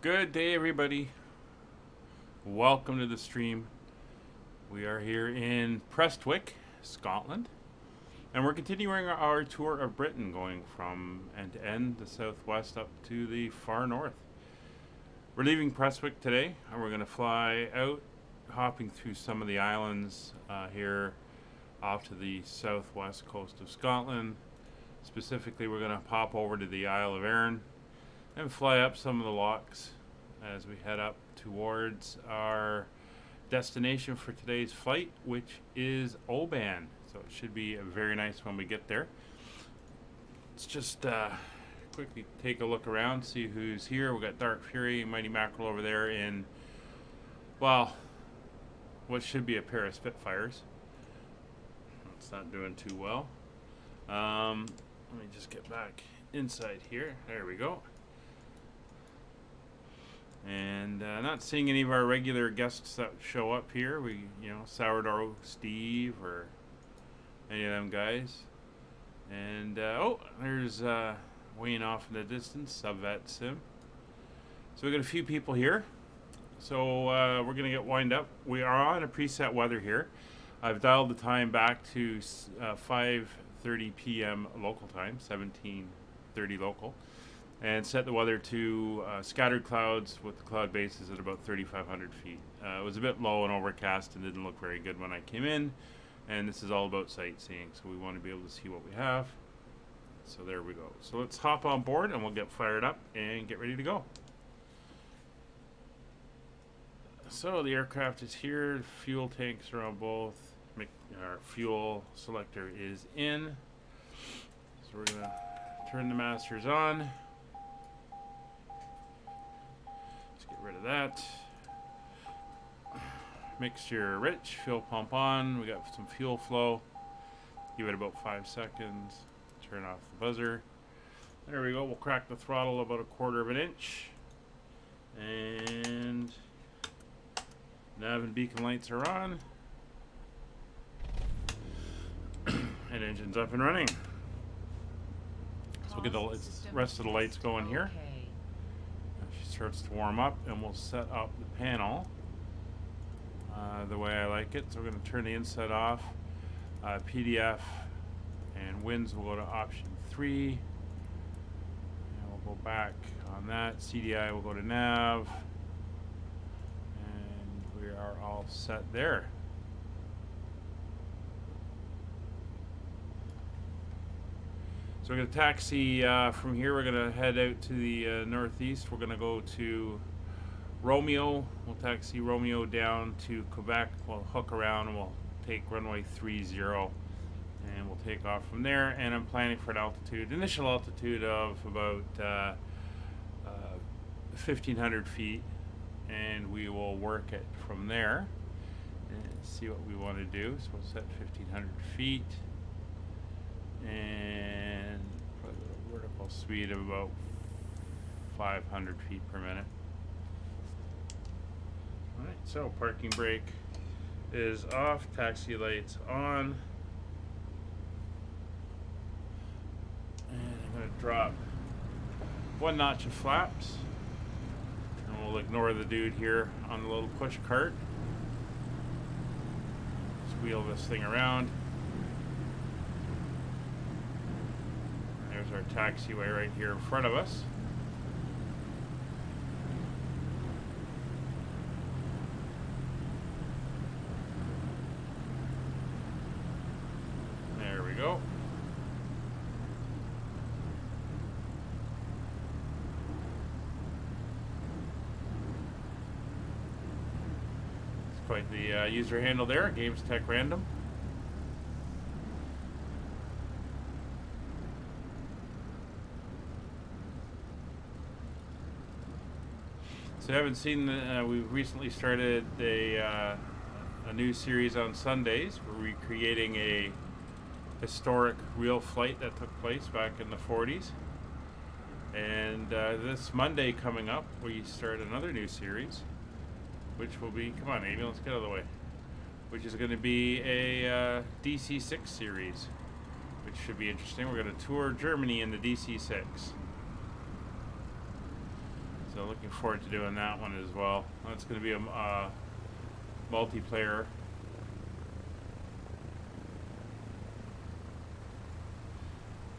Good day, everybody. Welcome to the stream. We are here in Prestwick, Scotland, and we're continuing our tour of Britain, going from end to end, the southwest up to the far north. We're leaving Prestwick today, and we're going to fly out, hopping through some of the islands here off to the southwest coast of Scotland. Specifically, we're going to pop over to the Isle of Arran and fly up some of the locks as we head up towards our destination for today's flight, which is Oban. So it should be very nice when we get there. Let's just quickly take a look around, see who's here. We've got Dark Fury, Mighty Mackerel over there in, well, what should be a pair of Spitfires. It's not doing too well. Let me just get back inside here. There we go. And not seeing any of our regular guests that show up here. Sourdough Steve or any of them guys. And oh, there's Wayne off in the distance, Subvet Sim. So we got a few people here. So we're gonna get wind up. We are on a preset weather here. I've dialed the time back to 5:30 p.m. local time, 17:30 local. And set the weather to scattered clouds with the cloud bases at about 3,500 feet. It was a bit low and overcast and didn't look very good when I came in. And this is all about sightseeing, so we want to be able to see what we have. So there we go. So let's hop on board and we'll get fired up and get ready to go. So the aircraft is here. Fuel tanks are on both. Our fuel selector is in. So we're going to turn the masters on. Rid of that. Mixture rich, fuel pump on. We got some fuel flow. Give it about 5 seconds. Turn off the buzzer. There we go. We'll crack the throttle about 1/4 of an inch. And nav and beacon lights are on. And engine's up and running. So we'll get the rest of the lights going here. Starts to warm up, and we'll set up the panel the way I like it. So we're going to turn the inset off. PDF and winds will go to option 3, and we'll go back on that. CDI will go to nav, and we are all set there. So we're going to taxi from here. We're going to head out to the northeast. We're going to go to Romeo. We'll taxi Romeo down to Quebec. We'll hook around and we'll take runway 30 and we'll take off from there. And I'm planning for an initial altitude of about 1,500 feet, and we will work it from there and see what we want to do. So we'll set 1,500 feet. And probably a vertical speed of about 500 feet per minute. Alright, so parking brake is off, taxi lights on. And I'm going to drop 1 notch of flaps. And we'll ignore the dude here on the little push cart. Just wheel this thing around. Our taxiway right here in front of us. There we go. It's quite the user handle there, Games Tech Random. So I haven't seen, we've recently started a new series on Sundays. We're recreating a historic real flight that took place back in the 40s. And this Monday coming up, we start another new series, which will be, come on Amy, let's get out of the way, which is going to be a DC-6 series, which should be interesting. We're going to tour Germany in the DC-6. So looking Looking forward to doing that one as well. That's going to be a multiplayer.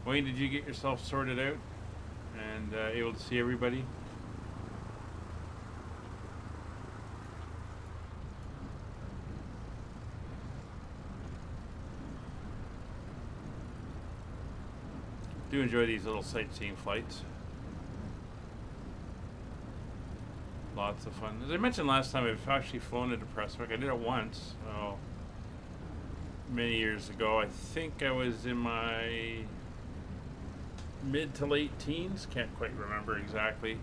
Wayne, did you get yourself sorted out and able to see everybody? Do enjoy these little sightseeing flights. Lots of fun. As I mentioned last time, I've actually flown into Prestwick. I did it once, many years ago. I think I was in my mid to late teens. Can't quite remember exactly.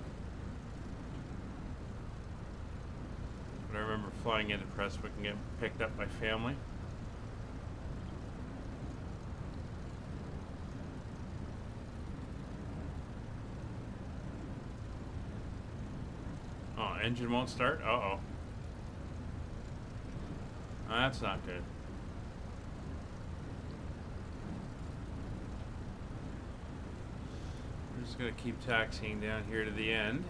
But I remember flying into Prestwick and getting picked up by family. Oh, engine won't start? Uh-oh. Oh, that's not good. We're just going to keep taxiing down here to the end.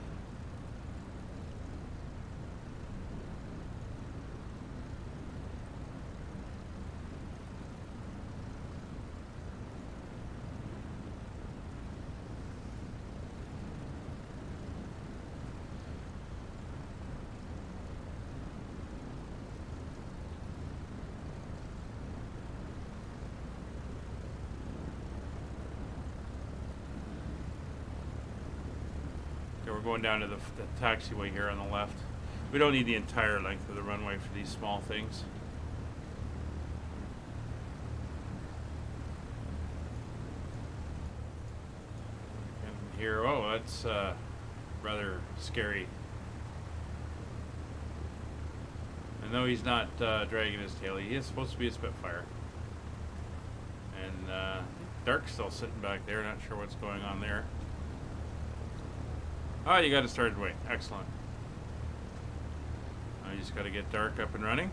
We're going down to the taxiway here on the left. We don't need the entire length of the runway for these small things. And here, oh, that's rather scary. And though he's not dragging his tail, he is supposed to be a Spitfire. And Dark's still sitting back there, not sure what's going on there. Oh, you got it started way. Excellent. Now you just got to get Dark up and running.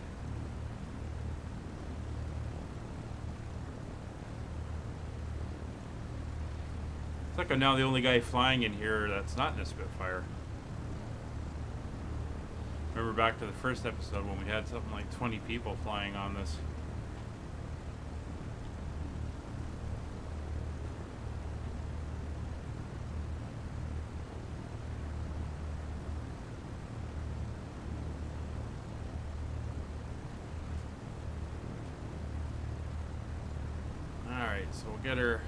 It's like I'm now the only guy flying in here that's not in a Spitfire. Remember back to the first episode when we had something like 20 people flying on this. So we'll get her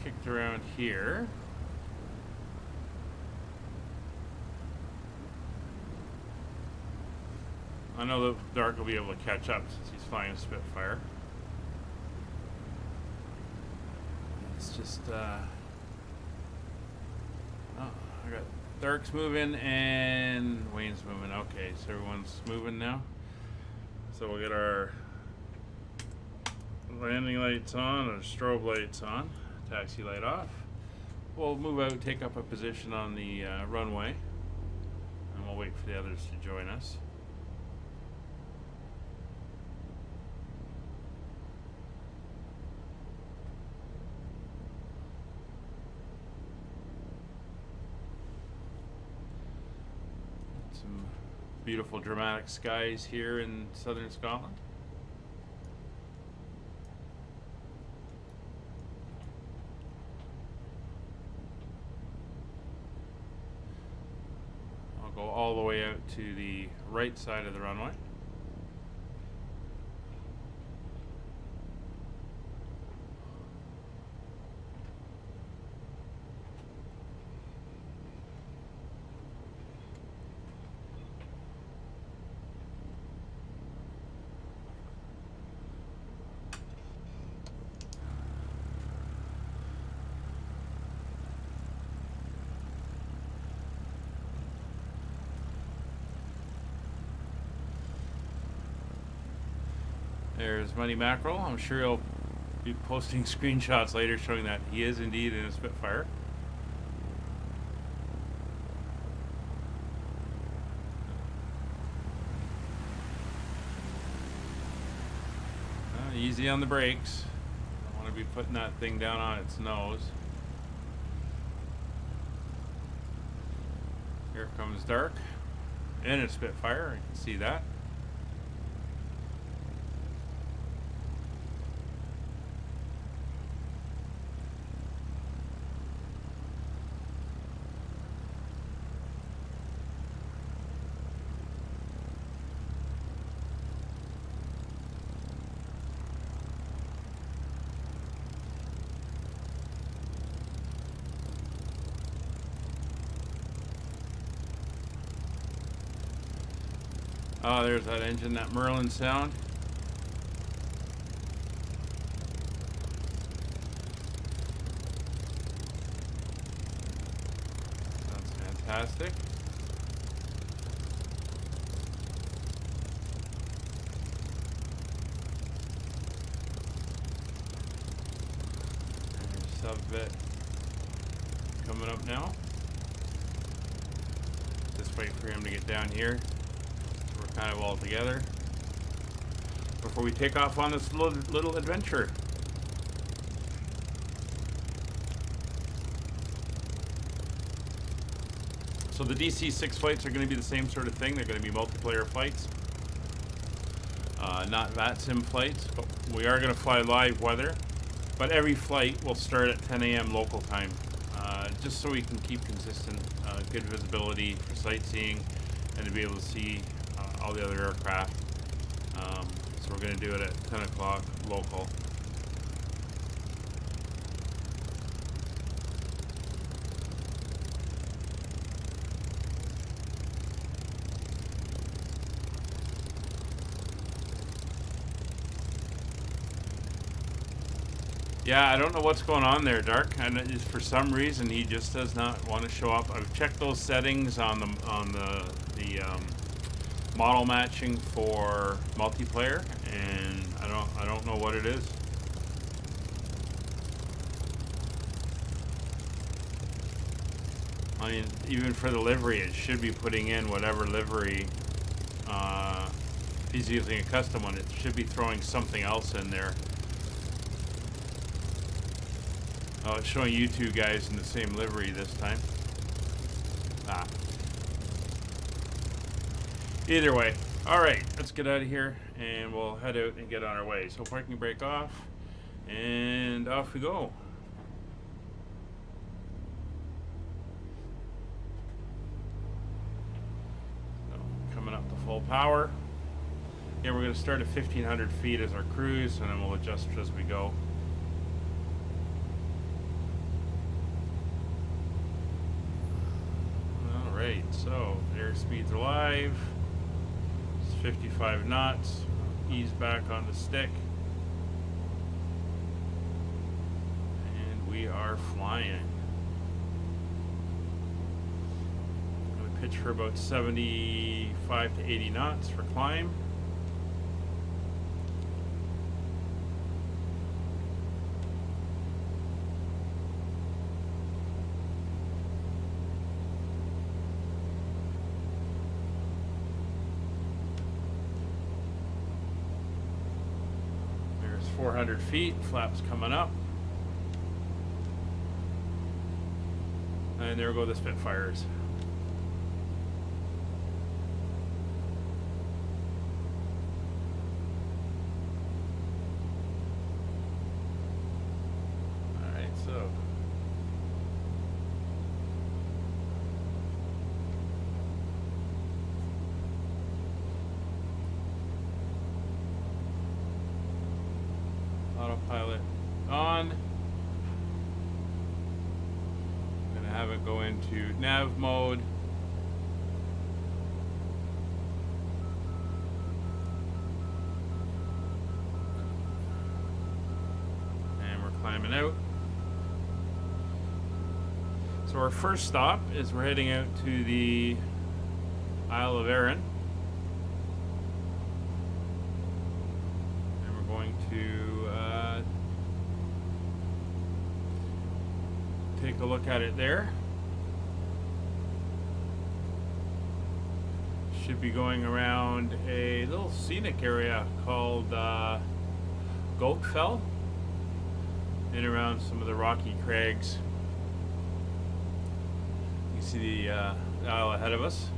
kicked around here. I know that Dark will be able to catch up since he's flying a Spitfire. It's just, oh, I got Dark's moving and Wayne's moving. Okay, so everyone's moving now. So we'll get our landing lights on, or strobe lights on, taxi light off. We'll move out, take up a position on the runway, and we'll wait for the others to join us. Some beautiful dramatic skies here in southern Scotland. Go all the way out to the right side of the runway. There's Money Mackerel. I'm sure he'll be posting screenshots later showing that he is indeed in a Spitfire. Easy on the brakes. Don't want to be putting that thing down on its nose. Here comes dark. And a Spitfire, I can see that. Oh, there's that engine, that Merlin sound. Sounds fantastic. There's sub-bit coming up now. Just wait for him to get down here. Kind of all together before we take off on this little adventure. So the DC6 fights are going to be the same sort of thing. They're going to be multiplayer fights, not VATSIM flights, but we are going to fly live weather. But every flight will start at 10 a.m. local time, just so we can keep consistent, good visibility for sightseeing and to be able to see all the other aircraft. So we're going to do it at 10 o'clock local. Yeah, I don't know what's going on there, Dark. And for some reason, he just does not want to show up. I've checked those settings on the model matching for multiplayer, and I don't know what it is. I mean, even for the livery, it should be putting in whatever livery. If he's using a custom one, it should be throwing something else in there. Oh, it's showing you two guys in the same livery this time. Ah. Either way. Alright, let's get out of here and we'll head out and get on our way. So parking brake off, and off we go. So, coming up to full power. Yeah, we're going to start at 1,500 feet as our cruise, and then we'll adjust as we go. Alright, so airspeeds are live. 55 knots, ease back on the stick, and we are flying. I'm going to pitch for about 75 to 80 knots for climb. There's 400 feet, flaps coming up. And there go the Spitfires. Alright, so autopilot on. I'm going to have it go into nav mode. And we're climbing out. So our first stop is we're heading out to the Isle of Arran. And we're going to take a look at it there. Should be going around a little scenic area called Goatfell, and around some of the rocky crags. You can see the aisle ahead of us.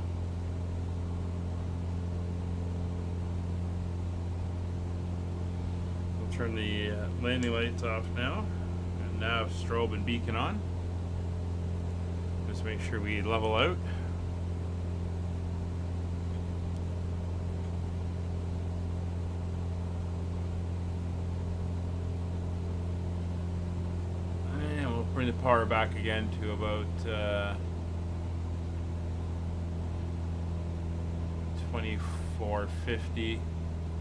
We'll turn the landing lights off now, and nav, strobe, and beacon on. Just make sure we level out. Bring the power back again to about 2450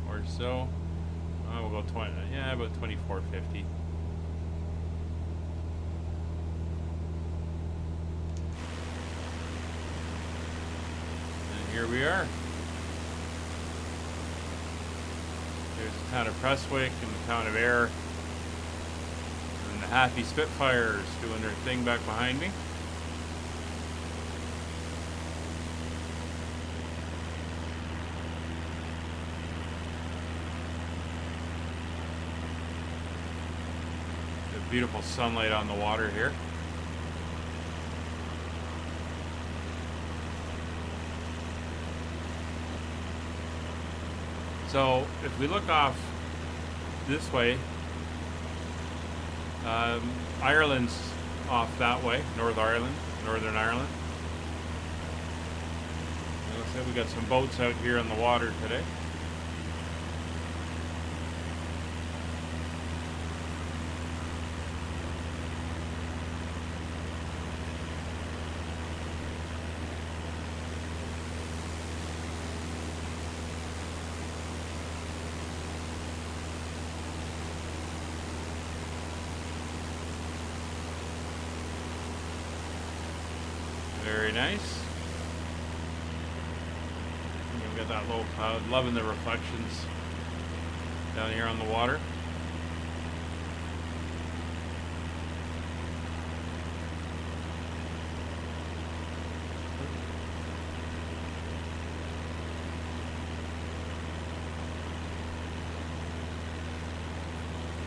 or so. We'll go 20. Yeah, about 2450. And here we are. There's the town of Prestwick and the town of Ayr. The happy Spitfires doing their thing back behind me. The beautiful sunlight on the water here. So if we look off this way, Ireland's off that way, Northern Ireland. And looks like we got some boats out here on the water today. Very nice. And we've got that low cloud. Loving the reflections down here on the water.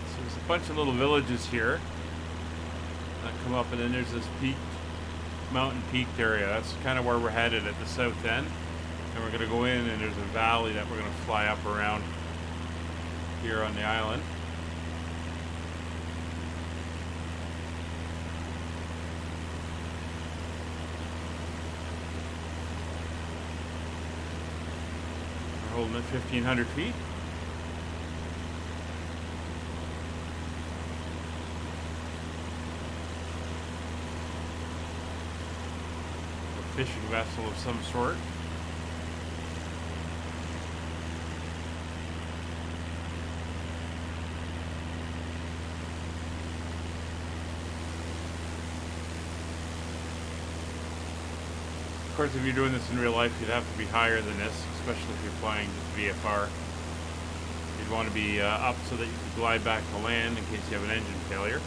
So there's a bunch of little villages here that come up, and then there's this peak. Mountain peaked area. That's kind of where we're headed at the south end, and we're going to go in, and there's a valley that we're going to fly up around here on the island. We're holding at 1,500 feet. Fishing vessel of some sort. Of course, if you're doing this in real life, you'd have to be higher than this, especially if you're flying just VFR. You'd want to be up so that you can glide back to land in case you have an engine failure.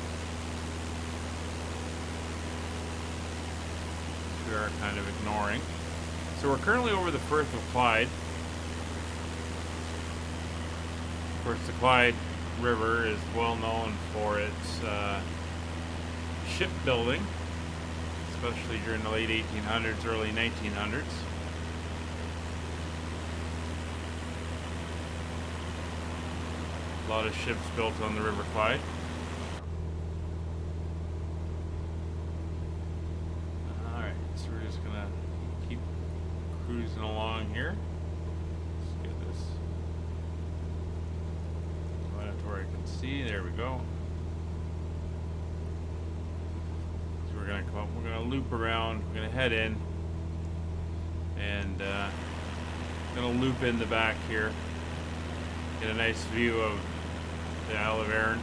We are kind of ignoring. So we're currently over the Firth of Clyde. Of course, the Clyde River is well known for its shipbuilding, especially during the late 1800s, early 1900s. A lot of ships built on the River Clyde. Cruising along here. Let's get this right where I can see. There we go. So we're gonna come up. We're gonna loop around. We're gonna head in, and gonna loop in the back here. Get a nice view of the Isle of Arran.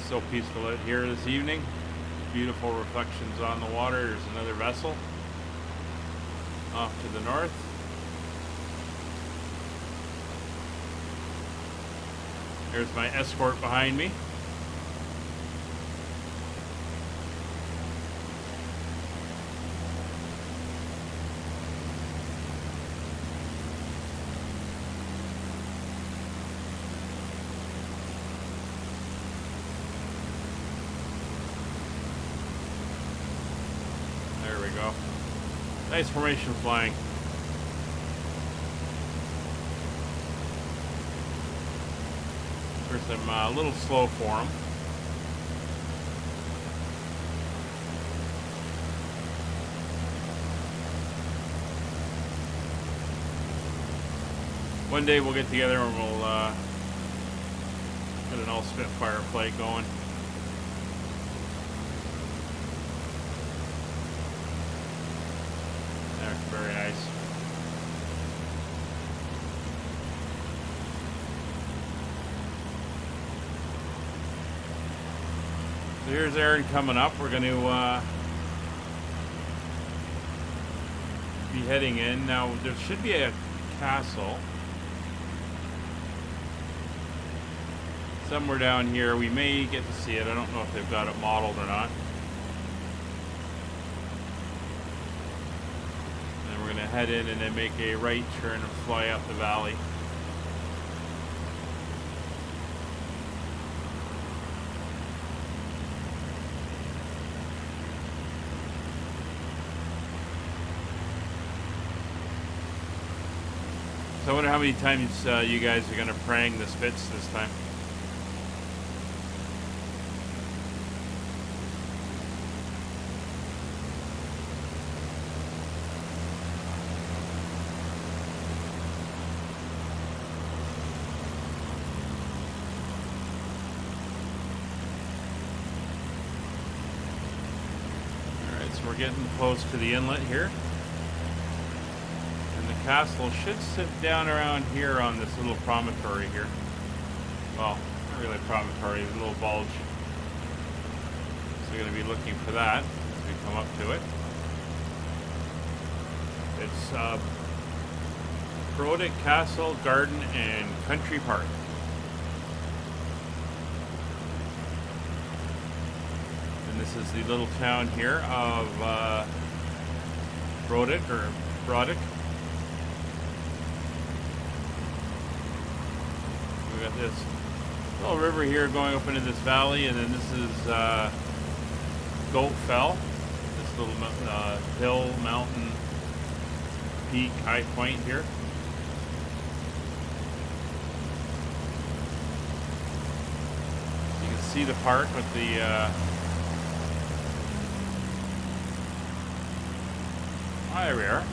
so peaceful out here this evening. Beautiful reflections on the water. There's another vessel off to the north. There's my escort behind me. There we go. Nice formation flying. First, I'm a little slow for him. One day we'll get together and we'll get an all Spitfire flight going. There, very nice. So here's Aaron coming up. We're going to be heading in. Now, there should be a castle somewhere down here. We may get to see it. I don't know if they've got it modeled or not. And we're going to head in and then make a right turn and fly up the valley. So I wonder how many times you guys are going to prang the Spits this time. Alright, so we're getting close to the inlet here. Castle should sit down around here on this little promontory here. Well, not really a promontory, a little bulge. So we're going to be looking for that as we come up to it. It's Prestwick Castle, Garden, and Country Park. And this is the little town here of Prestwick or Prestwick. We got this little river here going up into this valley, and then this is Goat Fell, this little hill, mountain, peak, high point here. You can see the park with the there we are.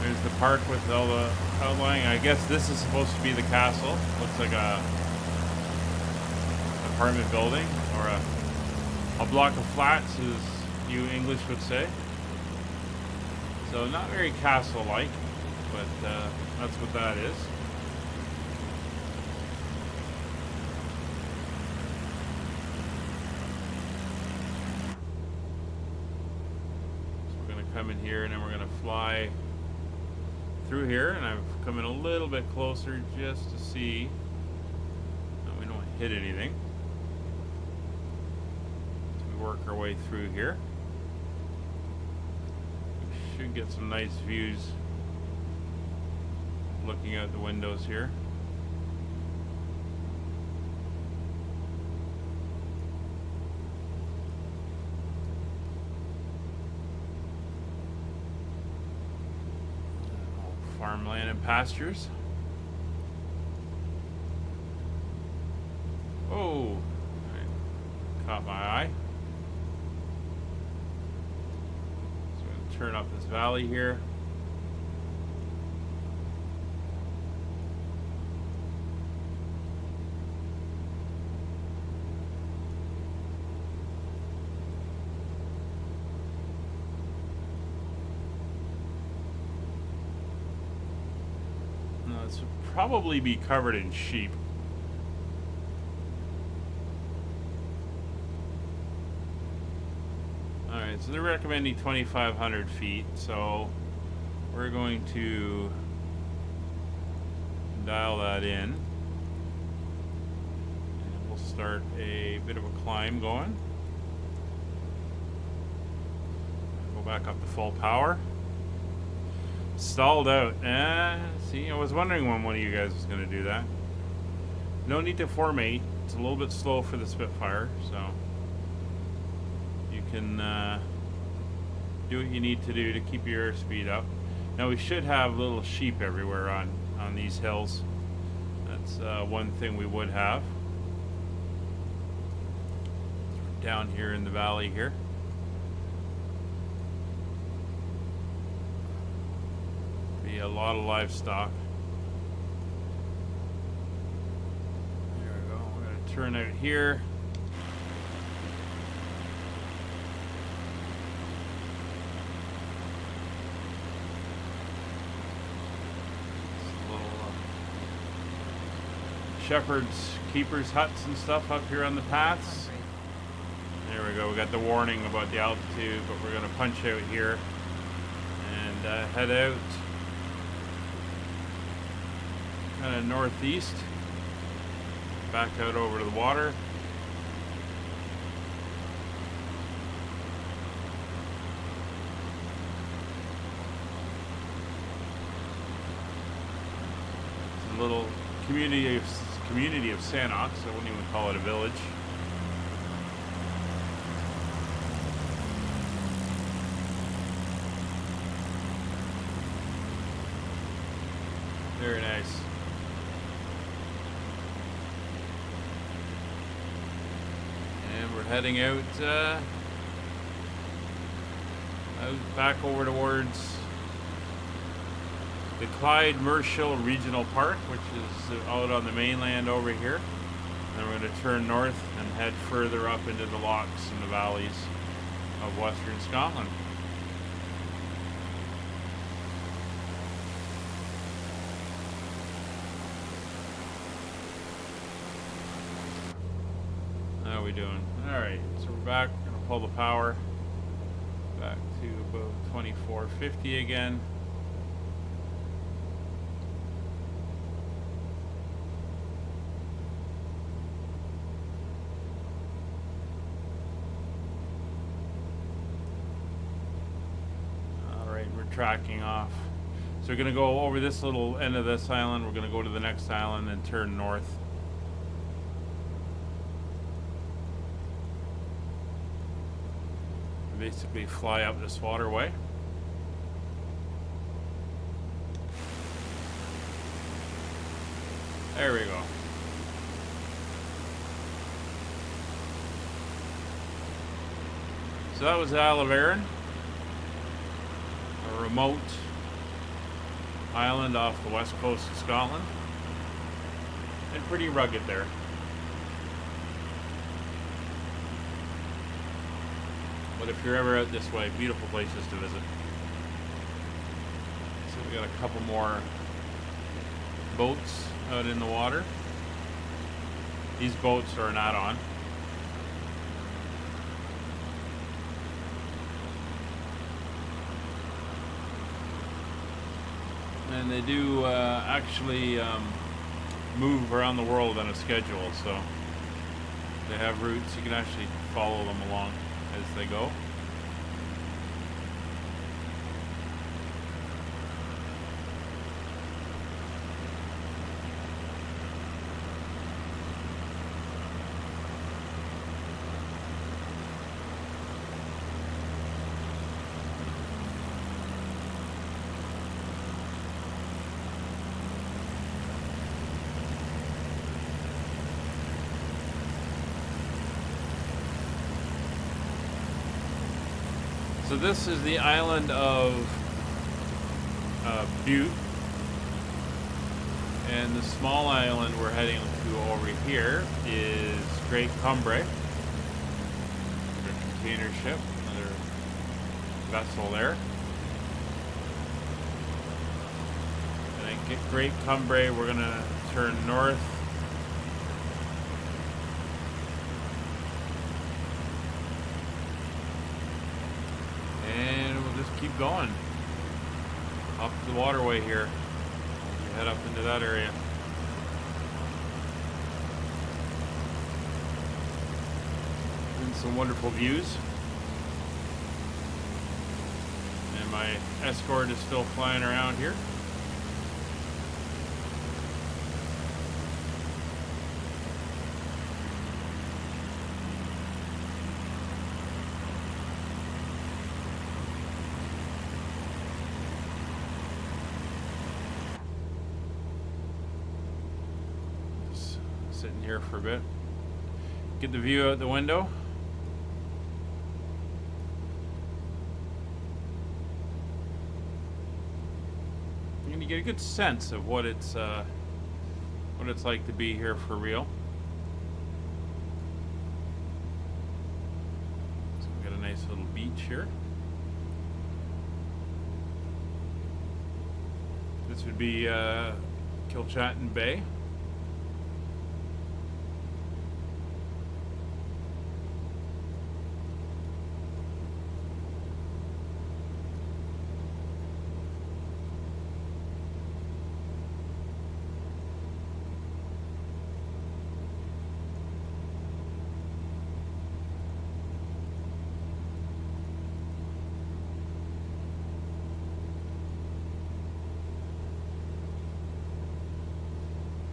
There's the park with all the outlying. I guess this is supposed to be the castle. Looks like a apartment building or a block of flats, as you English would say. So not very castle-like, but that's what that is. So we're going to come in here and then we're going to fly through here, and I'm coming a little bit closer just to see that we don't hit anything. So we work our way through here. We should get some nice views looking out the windows here. Farmland and pastures. Oh, caught my eye. So I'm going to turn up this valley here. This would probably be covered in sheep. So they're recommending 2,500 feet, so we're going to dial that in. And we'll start a bit of a climb going. Go back up to full power. Stalled out. See, I was wondering when one of you guys was going to do that. No need to formate. It's a little bit slow for the Spitfire, so you can do what you need to do to keep your airspeed up. Now we should have little sheep everywhere on these hills. That's one thing we would have. Down here in the valley here. Be a lot of livestock. There we go. We're going to turn out here. Shepherds, keepers, huts and stuff up here on the paths. There we go. We got the warning about the altitude, but we're going to punch out here and head out kind of northeast, back out over to the water. It's a little community of Sanox. I wouldn't even call it a village. Very nice. And we're heading out back over towards the Clyde-Mershall Regional Park, which is out on the mainland over here. Then we're going to turn north and head further up into the lochs and the valleys of Western Scotland. How are we doing? Alright, so we're back. We're going to pull the power back to about 2450 again. Tracking off. So we're going to go over this little end of this island. We're going to go to the next island and turn north. Basically fly up this waterway. There we go. So that was the Isle of Arran. A remote island off the west coast of Scotland, and pretty rugged there. But if you're ever out this way, beautiful places to visit. So we got a couple more boats out in the water. These boats are an add-on. And they do actually move around the world on a schedule, so they have routes. You can actually follow them along as they go. So this is the island of Butte, and the small island we're heading to over here is Great Cumbrae, another container ship, another vessel there. And at Great Cumbrae, we're going to turn north. going up the waterway here. We head up into that area. And some wonderful views. And my Escort is still flying around here. Sitting here for a bit. Get the view out the window. You're gonna get a good sense of what it's like to be here for real. So we got a nice little beach here. This would be Kilchatton Bay.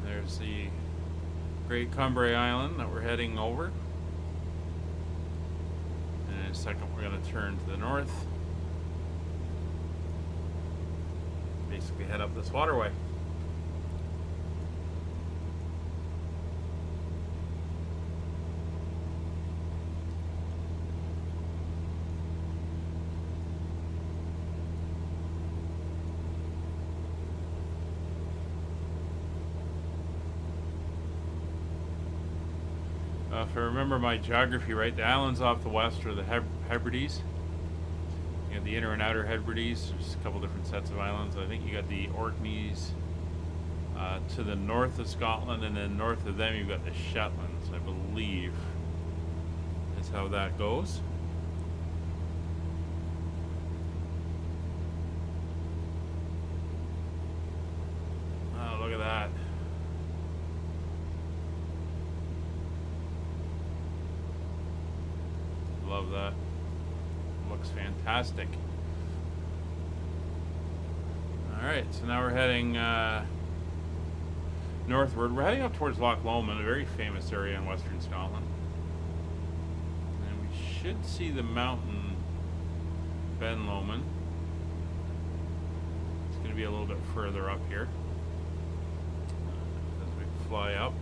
There's the Great Cumbrae Island that we're heading over. And in a second we're going to turn to the north. Basically head up this waterway. If I remember my geography right, the islands off the west are the Hebrides. You have the Inner and Outer Hebrides. There's a couple different sets of islands. I think you got the Orkneys to the north of Scotland, and then north of them you've got the Shetlands, I believe. That's how that goes. Oh, look at that. Love that. Looks fantastic. Alright, so now we're heading northward. We're heading up towards Loch Lomond, a very famous area in western Scotland. And we should see the mountain Ben Lomond. It's going to be a little bit further up here as we fly up.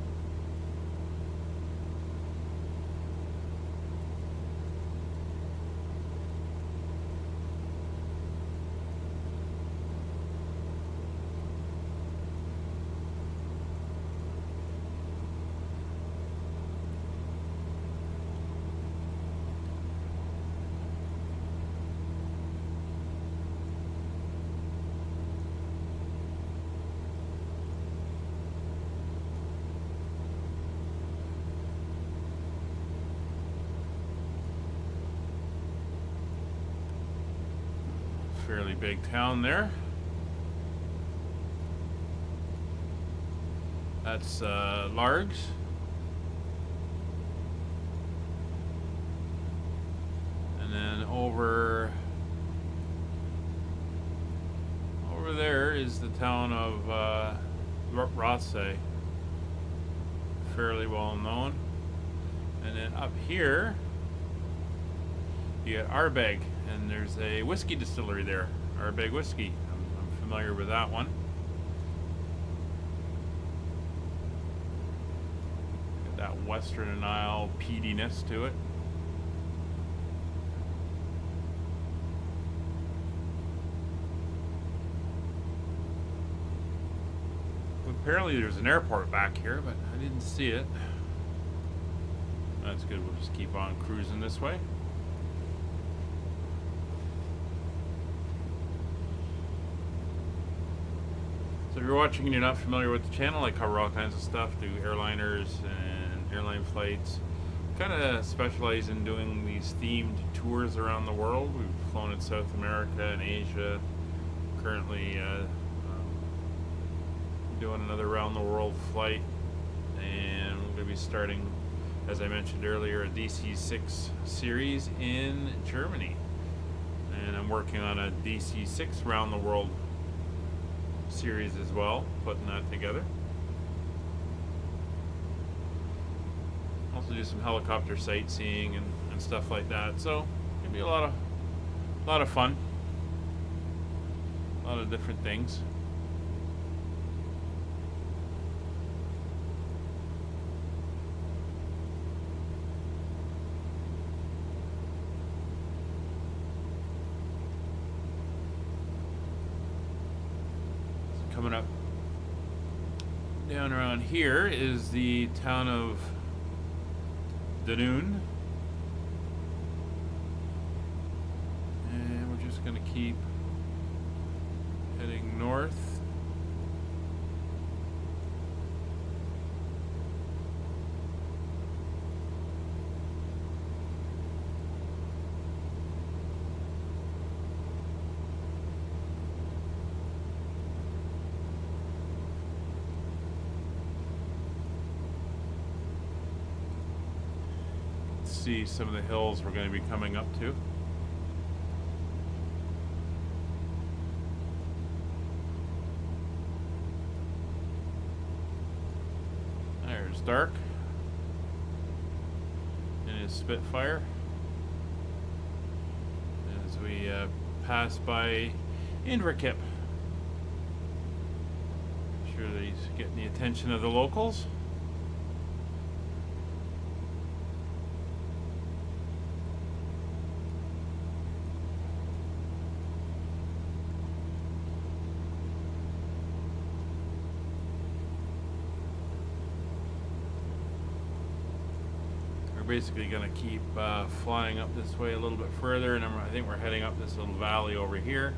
Fairly big town there. That's Largs. And then over there is the town of Rothsay. Fairly well known. And then up here you get Ardbeg, and there's a whiskey distillery there, Ardbeg Whiskey. I'm familiar with that one. Got that Western Isle peatiness to it. Apparently there's an airport back here, but I didn't see it. That's good, we'll just keep on cruising this way. So if you're watching and you're not familiar with the channel, I cover all kinds of stuff, do airliners and airline flights. Kind of specialize in doing these themed tours around the world. We've flown in South America and Asia. Currently doing another round the world flight, and we're going to be starting, as I mentioned earlier, a DC6 series in Germany. And I'm working on a DC6 round the world series as well, putting that together. Also do some helicopter sightseeing and stuff like that. So it'll be a lot of fun. A lot of different things. Coming up down around here is the town of Danune, and we're just going to keep heading north. See some of the hills we're going to be coming up to. There's Dark in his Spitfire as we pass by Inverkip. Sure that he's getting the attention of the locals. Basically going to keep flying up this way a little bit further, and I think we're heading up this little valley over here.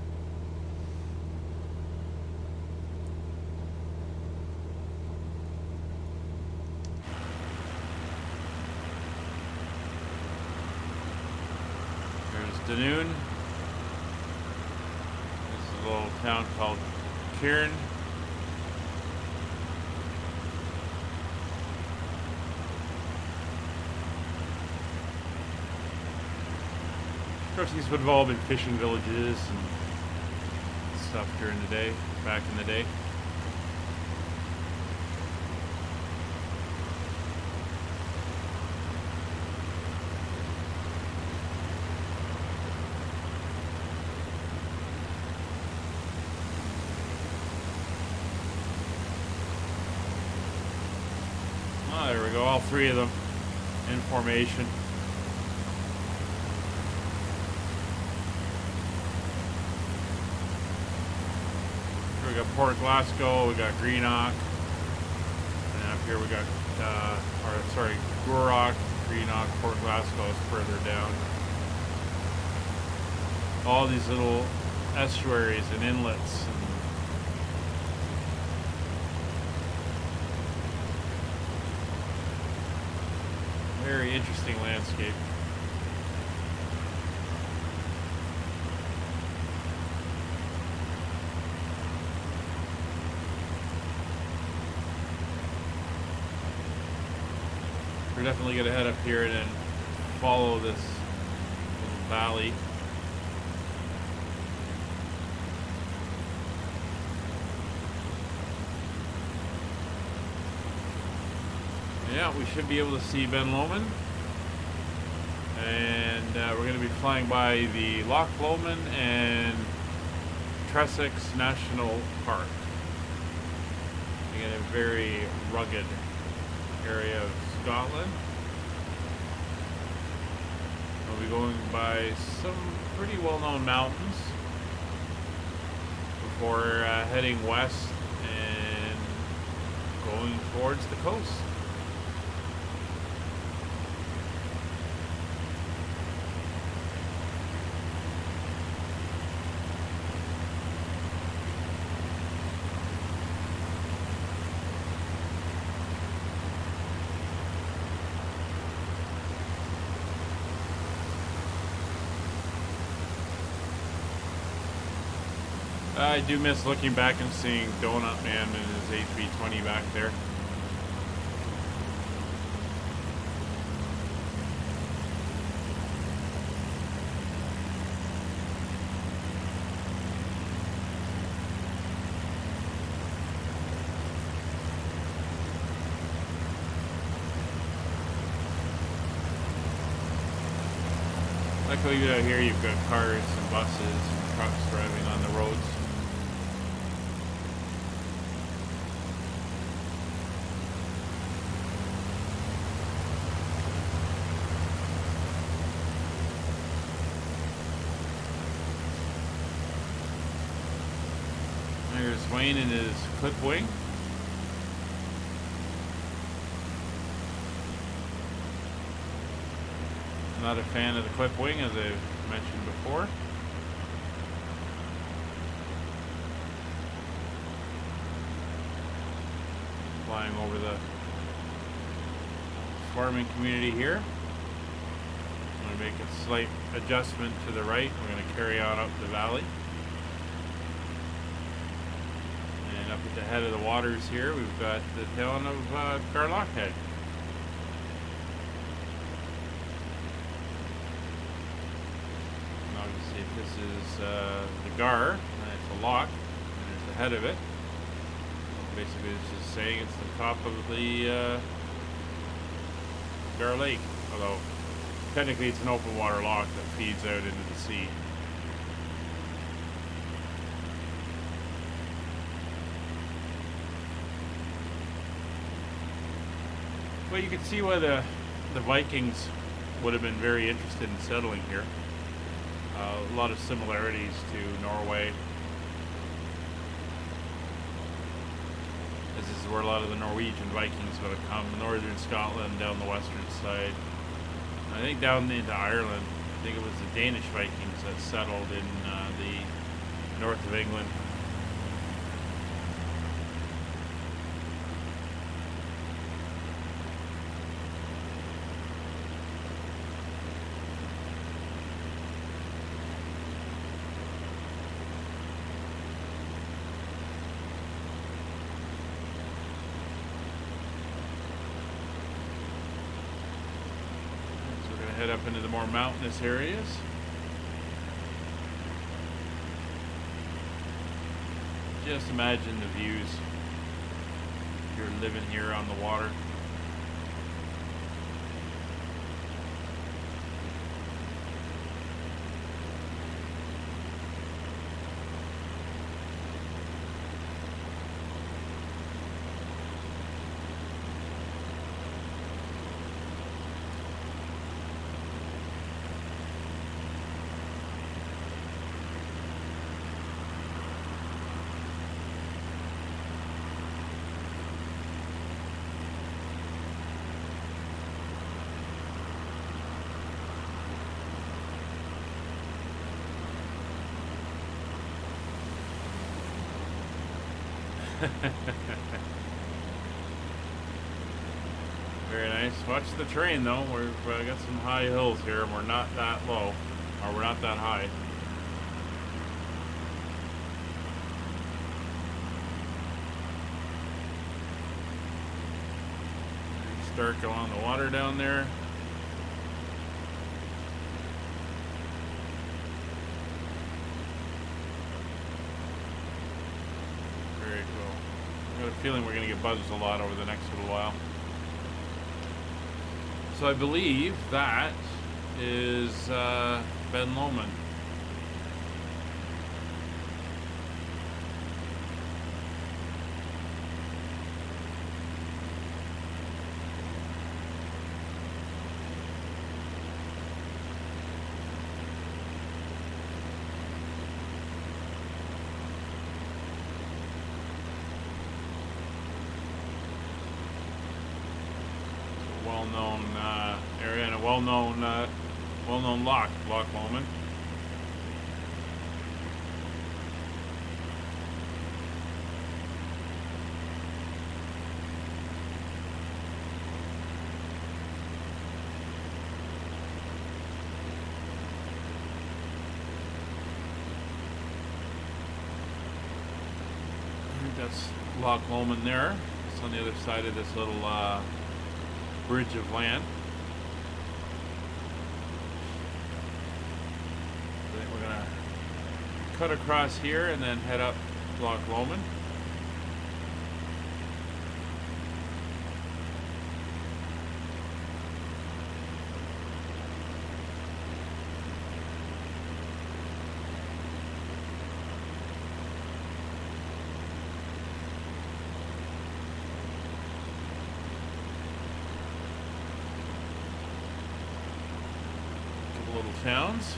There's Danune. This is a little town called Cairn. Of course, these would have all been fishing villages and stuff during the day, back in the day. Oh, there we go, all three of them in formation. We got Port Glasgow, we got Greenock, and up here we got, Gourock, Greenock, Port Glasgow is further down. All these little estuaries and inlets. Very interesting landscape. We're definitely going to head up here and then follow this little valley. Yeah, we should be able to see Ben Lomond. And we're going to be flying by the Loch Lomond and Prestwick National Park. Again, a very rugged area of Scotland. We'll be going by some pretty well-known mountains before heading west and going towards the coast. I do miss looking back and seeing Donut Man and his HV20 back there. Luckily out here you've got cars and buses and trucks driving on the roads. There's Wayne in his clip wing. Not a fan of the clip wing, as I've mentioned before. Flying over the farming community here. I'm going to make a slight adjustment to the right. We're going to carry on up the valley. And up at the head of the waters here, we've got the town of Garlockhead. This is the Gar, and it's a lock, and there's the head of it. Basically, it's just saying it's the top of the Gar Lake, although technically it's an open water lock that feeds out into the sea. Well, you can see why the Vikings would have been very interested in settling here. A lot of similarities to Norway. This is where a lot of the Norwegian Vikings would have come. Northern Scotland, down the western side. I think down into Ireland. I think it was the Danish Vikings that settled in the north of England. Head up into the more mountainous areas. Just imagine the views if you're living here on the water. Very nice. Watch the train though. We've got some high hills here and we're not that low, or we're not that high. Start along the water down there. Very cool. I got a feeling we're going to get buzzed a lot over the next little while. So I believe that is Ben Lomond. Well-known area and a well-known lock Lomond. That's Loch Lomond there. It's on the other side of this little bridge of land. I think we're gonna cut across here and then head up Loch Lomond. Little towns.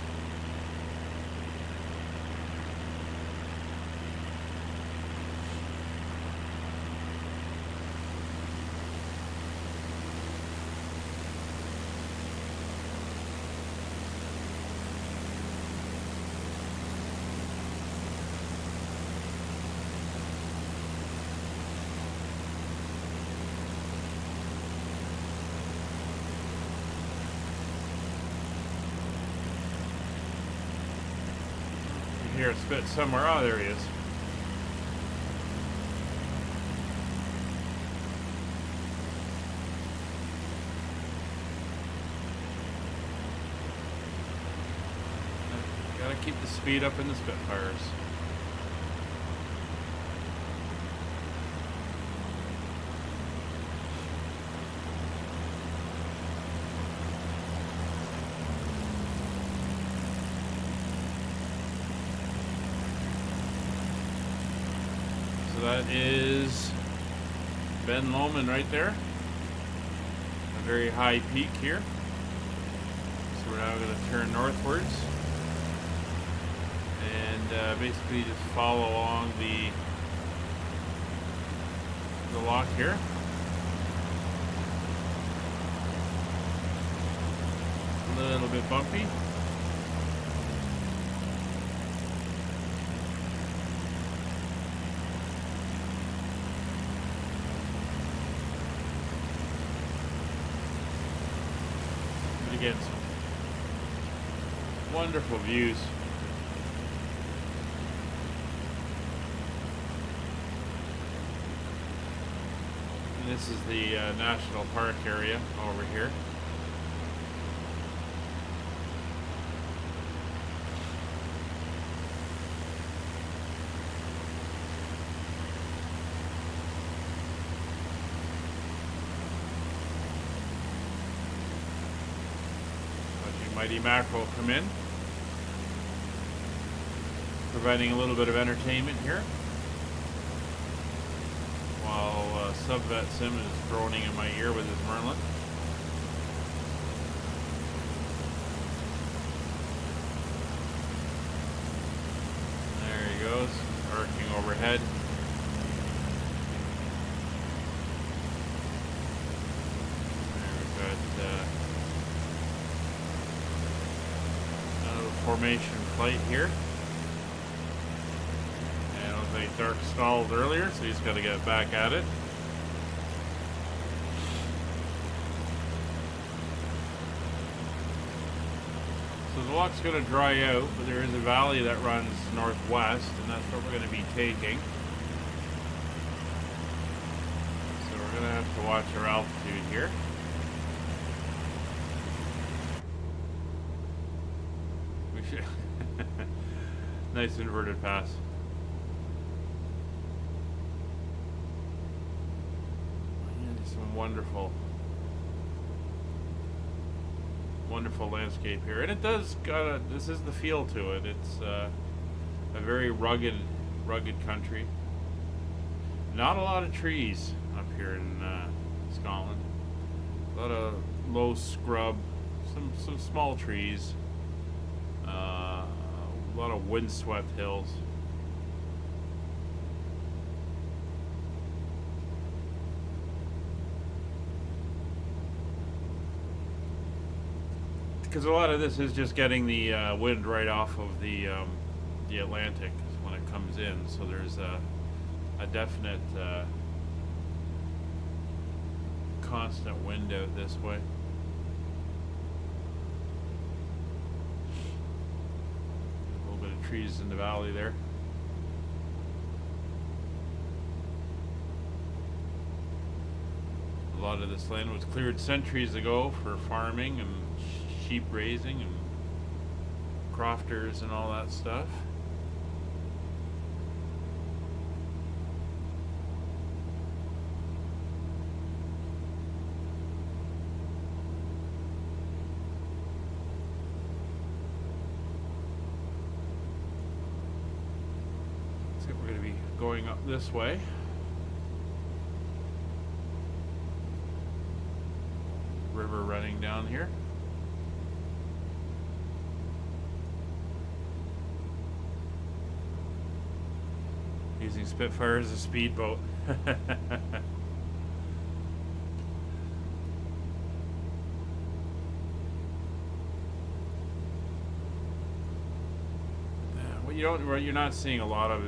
Here, spit somewhere. Oh, there he is. Gotta keep the speed up in the Spitfires. So that is Ben Lomond right there. A very high peak here. So we're now going to turn northwards and basically just follow along the loch here. A little bit bumpy. Again, some wonderful views. And this is the National Park area over here. Mighty mackerel come in, providing a little bit of entertainment here, while Subvet Sim is droning in my ear with his Merlin. There he goes, arcing overhead. There we've got formation flight here. And it looks like Dark stalled earlier, so he's got to get back at it. So the loch's going to dry out, but there is a valley that runs northwest, and that's what we're going to be taking. So we're going to have to watch our altitude here. Nice inverted pass. And some wonderful landscape here, and it does this is the feel to it. It's a very rugged country. Not a lot of trees up here in Scotland. A lot of low scrub, some small trees. A lot of windswept hills. Because a lot of this is just getting the wind right off of the Atlantic when it comes in. So there's a definite constant wind out this way. Trees in the valley there. A lot of this land was cleared centuries ago for farming and sheep raising and crofters and all that stuff. So we're going to be going up this way. River running down here. Using Spitfire as a speedboat. What you're not seeing a lot of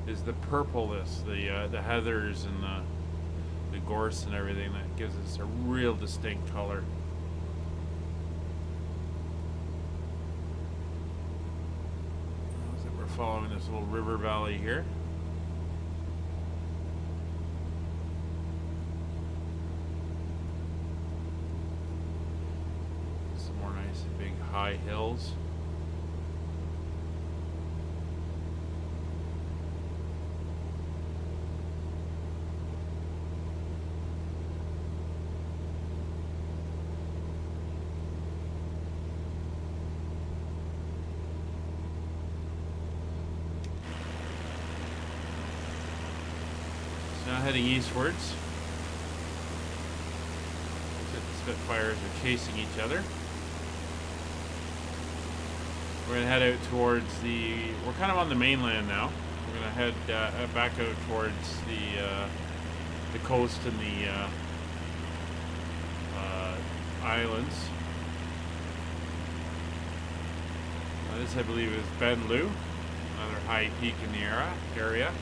is the purpleness, the heathers and the gorse and everything that gives us a real distinct color. So we're following this little river valley here. Some more nice big high hills. Now heading eastwards. Looks like the Spitfires are chasing each other. We're going to head out towards we're kind of on the mainland now. We're going to head back out towards the coast and the islands. This, I believe, is Ben Lou, another high peak in the area.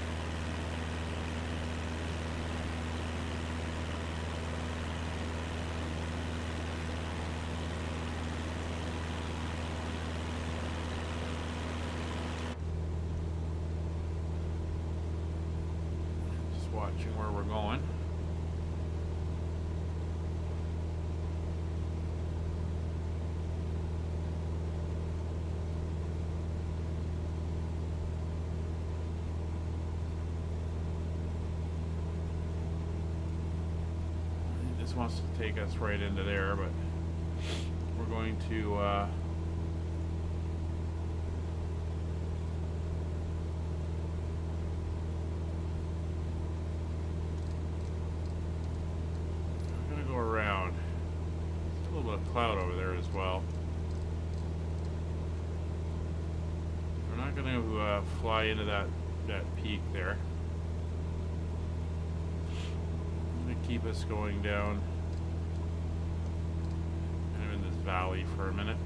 Watching where we're going. This wants to take us right into there, but we're going to around. There's a little bit of cloud over there as well. We're not going to fly into that peak there. I'm going to keep us going down kind of in this valley for a minute.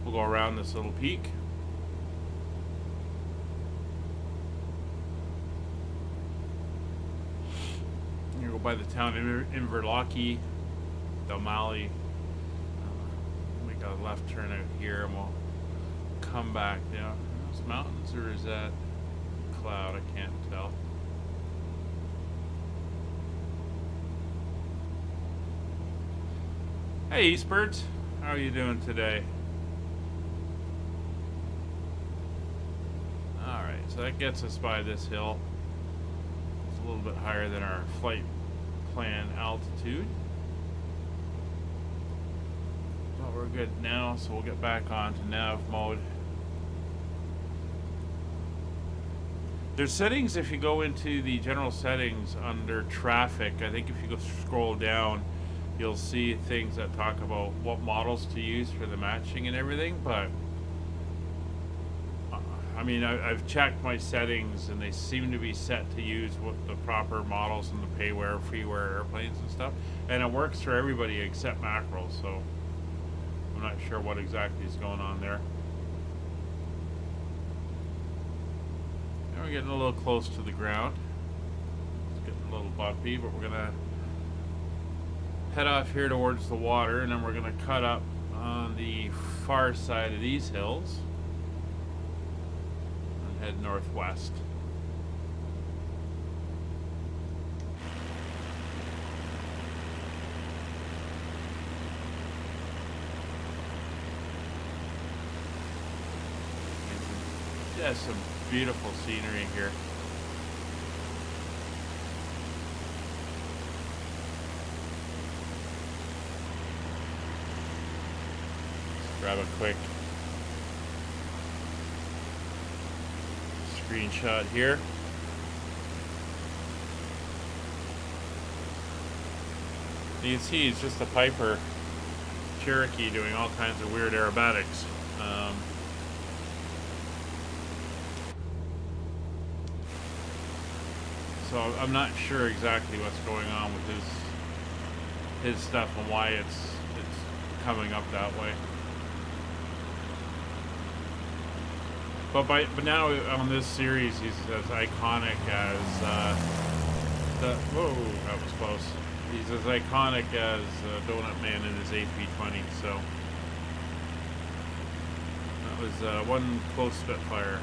We'll go around this little peak. We'll go by the town of Inverlochie, Dalmally. Make a left turn out here and we'll come back down. Are those mountains or is that cloud? I can't tell. Hey Eastbirds, how are you doing today? Alright, so that gets us by this hill. It's a little bit higher than our flight plan altitude. But we're good now, so we'll get back on to nav mode. There's settings if you go into the general settings under traffic. I think if you go scroll down, you'll see things that talk about what models to use for the matching and everything, but I mean, I've checked my settings and they seem to be set to use what the proper models and the payware, freeware airplanes and stuff, and it works for everybody except mackerel, so I'm not sure what exactly is going on there. Now we're getting a little close to the ground. It's getting a little bumpy, but we're gonna head off here towards the water, and then we're gonna cut up on the far side of these hills and head northwest. has some beautiful scenery here. Let's grab a quick screenshot here. You can see it's just a Piper Cherokee doing all kinds of weird aerobatics. So I'm not sure exactly what's going on with his stuff and why it's coming up that way. But now on this series, he's as iconic as whoa, that was close. He's as iconic as Donut Man in his AP20. So that was one close Spitfire.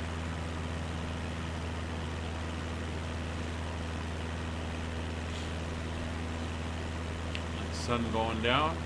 Sun going down.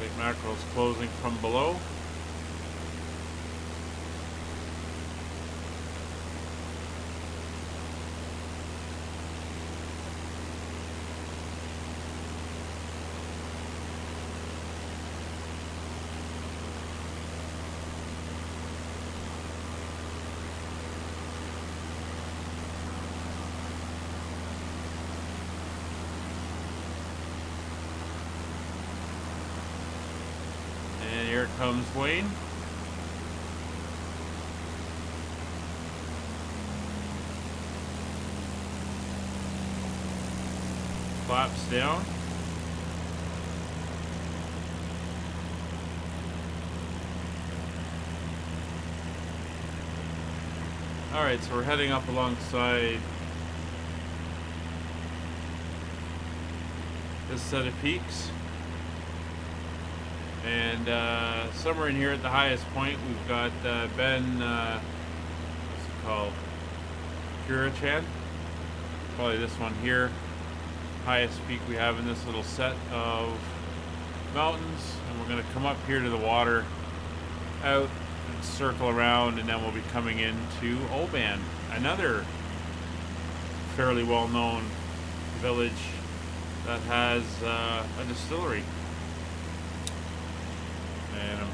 Lake Mackerel's closing from below. Here comes Wayne. Flaps down. Alright, so we're heading up alongside this set of peaks. And somewhere in here at the highest point, we've got Ben, what's it called? Kurachan. Probably this one here. Highest peak we have in this little set of mountains. And we're going to come up here to the water, out and circle around, and then we'll be coming into Oban, another fairly well-known village that has a distillery. And I'm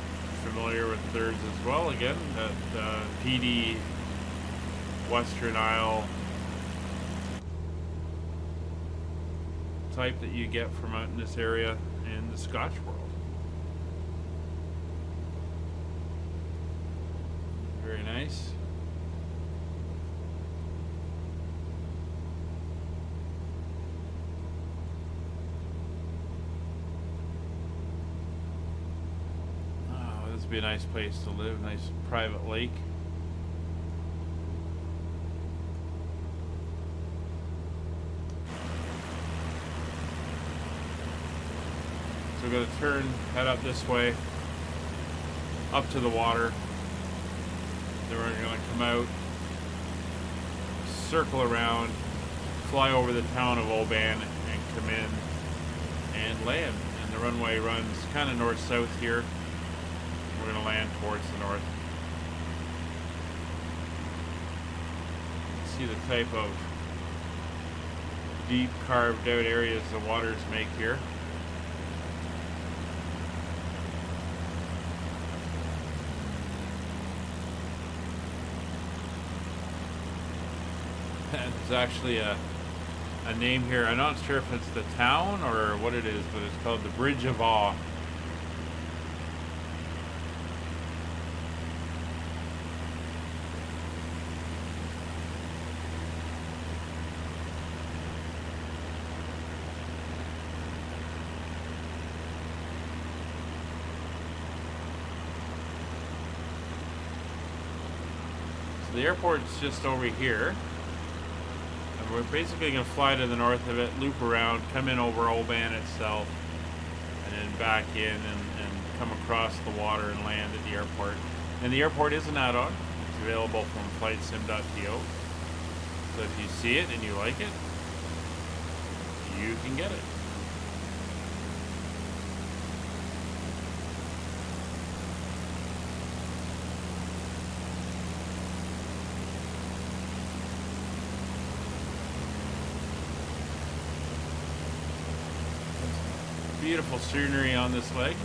familiar with theirs as well. Again, that PD Western Isle type that you get from out in this area in the Scotch world. Very nice. Be a nice place to live, nice private lake. So we're going to turn, head up this way, up to the water. Then we're going to come out, circle around, fly over the town of Oban, and come in and land. And the runway runs kind of north-south here. We're going to land towards the north. See the type of deep carved out areas the waters make here. There's actually a name here. I'm not sure if it's the town or what it is, but it's called the Bridge of Awe. The airport's just over here, and we're basically going to fly to the north of it, loop around, come in over Oban itself, and then back in and come across the water and land at the airport. And the airport is an add-on. It's available from flightsim.to. So if you see it and you like it, you can get it. Beautiful scenery on this lake.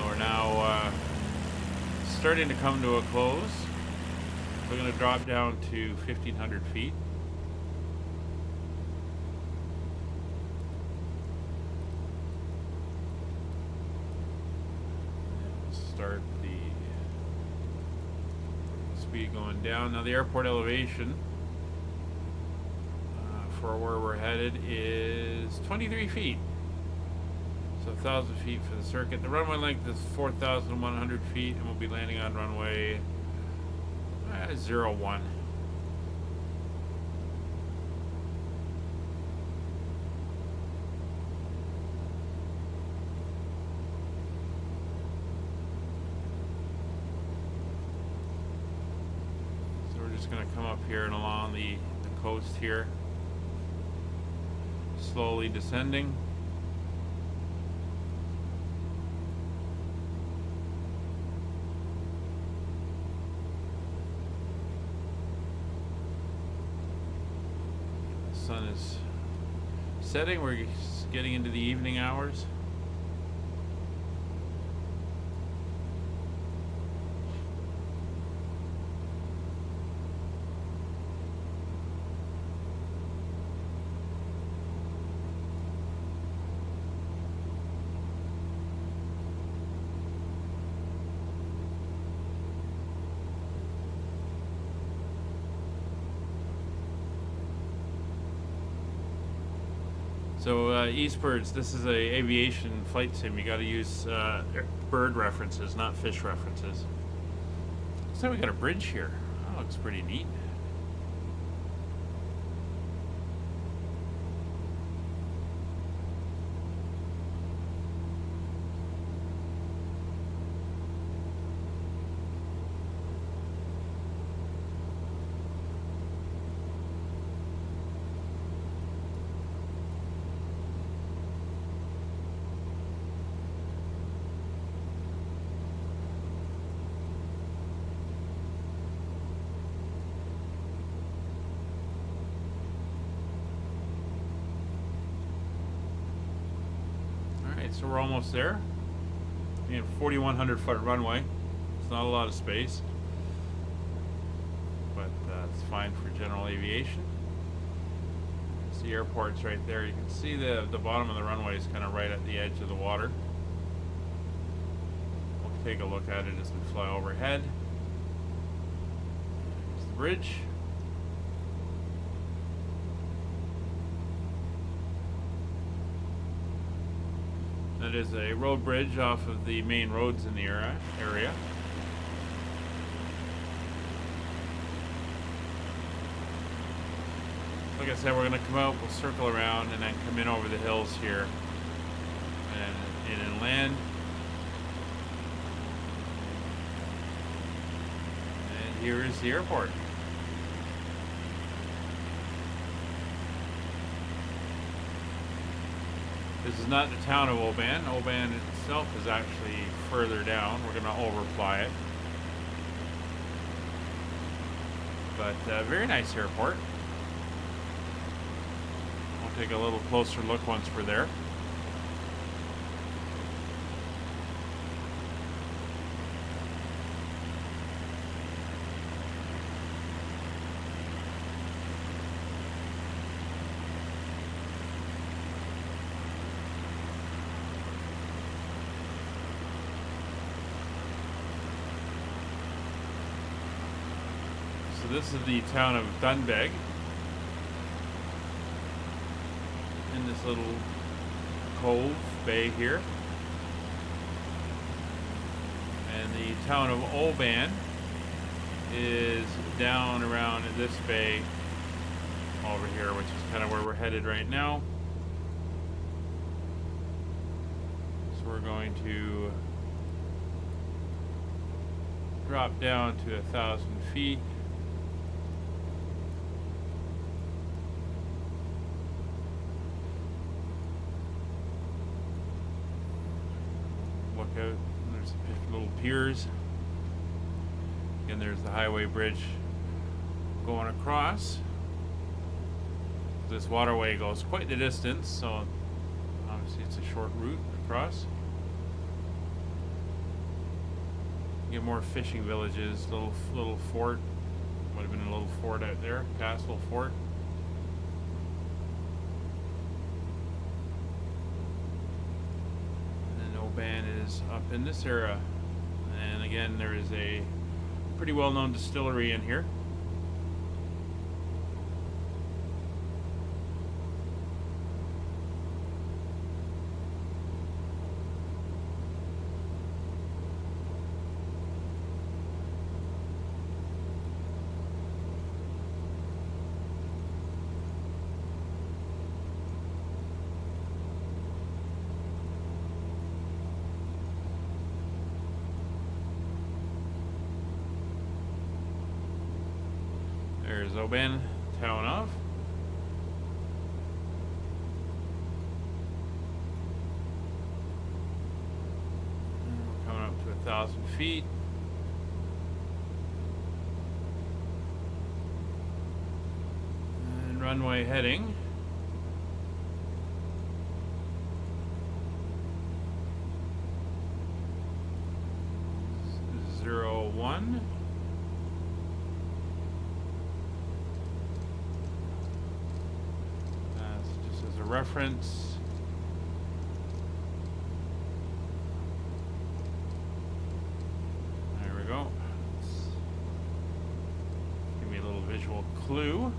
We're now starting to come to a close. We're going to drop down to 1,500 feet. Start the speed going down. Now the airport elevation for where we're headed is 23 feet. So 1,000 feet for the circuit. The runway length is 4,100 feet, and we'll be landing on runway 01. So we're just going to come up here and along the coast here, slowly descending. Sun is setting. We're getting into the evening hours. So Eastbirds, this is a aviation flight sim. You got to use bird references, not fish references. So we got a bridge here. That looks pretty neat. So we're almost there. 4,100 foot runway. It's not a lot of space, but it's fine for general aviation. It's the airport's right there. You can see the bottom of the runway is kind of right at the edge of the water. We'll take a look at it as we fly overhead. There's the bridge. That is a road bridge off of the main roads in the area. Like I said, we're going to come out, we'll circle around, and then come in over the hills here and in and land. And here is the airport. This is not the town of Oban. Oban itself is actually further down. We're going to overfly it. But very nice airport. We'll take a little closer look once we're there. So this is the town of Dunbeg. In this little cove bay here. And the town of Oban is down around in this bay over here, which is kind of where we're headed right now. we're going to drop down to 1,000 feet. Look out, there's little piers. And there's the highway bridge going across. This waterway goes quite the distance, so obviously it's a short route across. You get more fishing villages, little fort. Might have been a little fort out there, castle fort. And then Oban is up in this area. And again, there is a pretty well-known distillery in here. There's Oban, town of. We're coming up to 1,000 feet. And runway heading. Zero 01. Reference. There we go. Give me a little visual clue.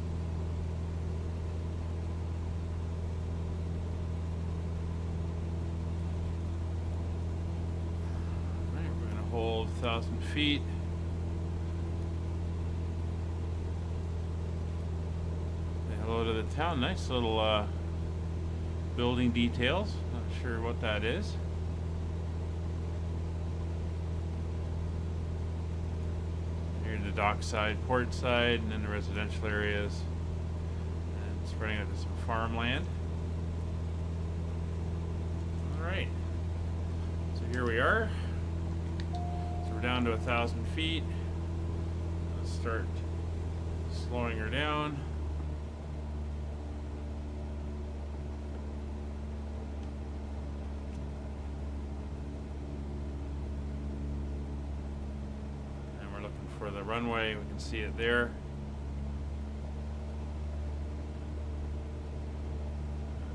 Alright, we're going to hold 1,000 feet. Say hello to the town. Nice little building details. Not sure what that is. Here's the dock side, port side, and then the residential areas. And spreading out to some farmland. Alright. So here we are. So we're down to 1,000 feet. Let's start slowing her down. For the runway, we can see it there.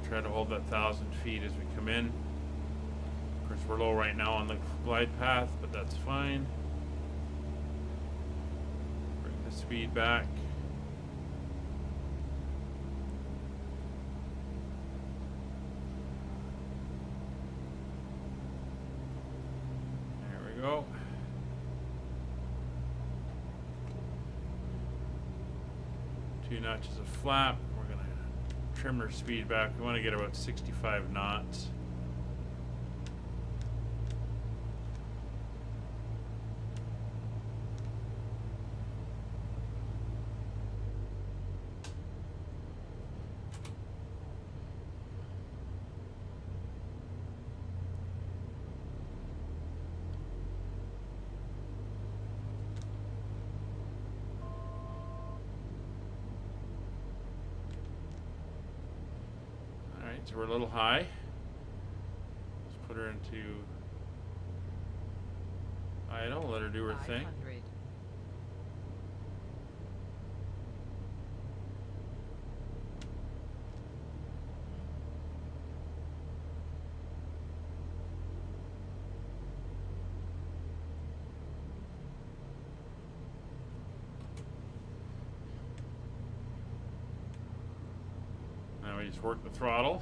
Try to hold that 1,000 feet as we come in. Of course, we're low right now on the glide path, but that's fine. Bring the speed back. There we go. 2 notches of flap. We're going to trim our speed back. We want to get about 65 knots. So we're a little high. Let's put her into idle, let her do her thing. Now we just work the throttle.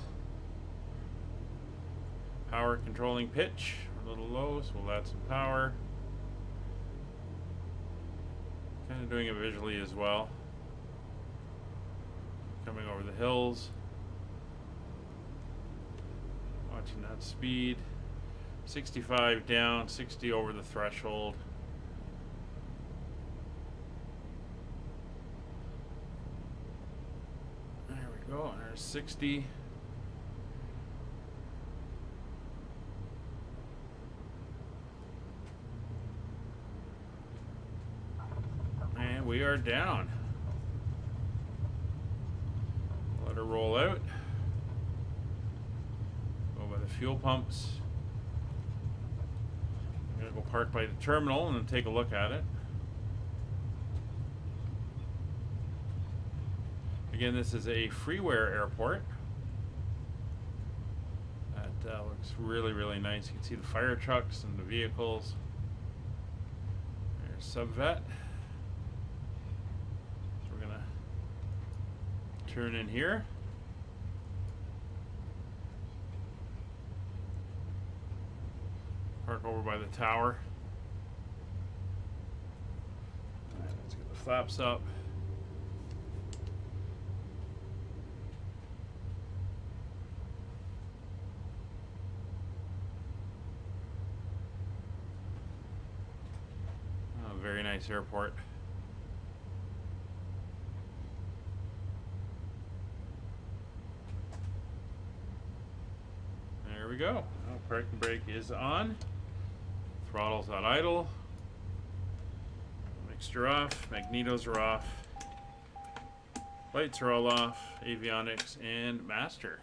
Power controlling pitch. We're a little low, so we'll add some power. Kind of doing it visually as well. Coming over the hills. Watching that speed. 65 down, 60 over the threshold. There we go, and there's 60. And we are down. Let her roll out. Go by the fuel pumps. I'm gonna go park by the terminal and then take a look at it. Again, this is a freeware airport. That looks really, really nice. You can see the fire trucks and the vehicles. There's Subvet. So we're gonna turn in here. Park over by the tower. Alright, let's get the flaps up. Oh, very nice airport. There we go. Oh, parking brake is on. Throttle's on idle. Mixture off. Magnetos are off. Lights are all off. Avionics and master.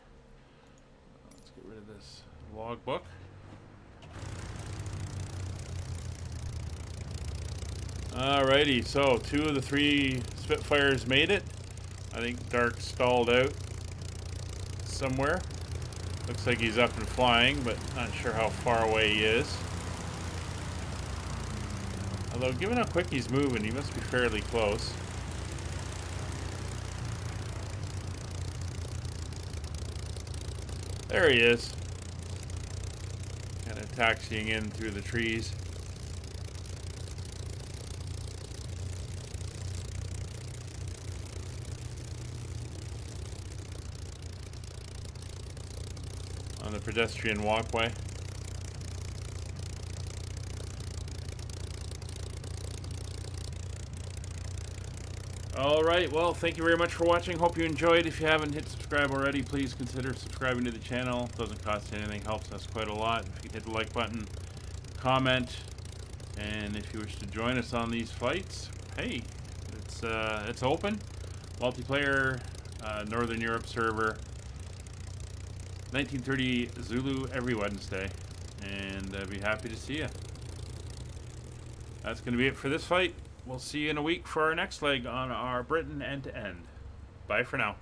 Let's get rid of this logbook. Alrighty, so 2 of the 3 Spitfires made it. I think Dark stalled out somewhere. Looks like he's up and flying, but not sure how far away he is. Although, given how quick he's moving, he must be fairly close. There he is. Kind of taxiing in through the trees. On the pedestrian walkway. Alright, well, thank you very much for watching. Hope you enjoyed. If you haven't hit subscribe already, please consider subscribing to the channel. Doesn't cost you anything, helps us quite a lot. If you hit the like button, comment, and if you wish to join us on these flights, hey, it's open. Multiplayer, Northern Europe server, 1930 Zulu every Wednesday, and I'd be happy to see you. That's going to be it for this fight. We'll see you in a week for our next leg on our Britain end-to-end. Bye for now.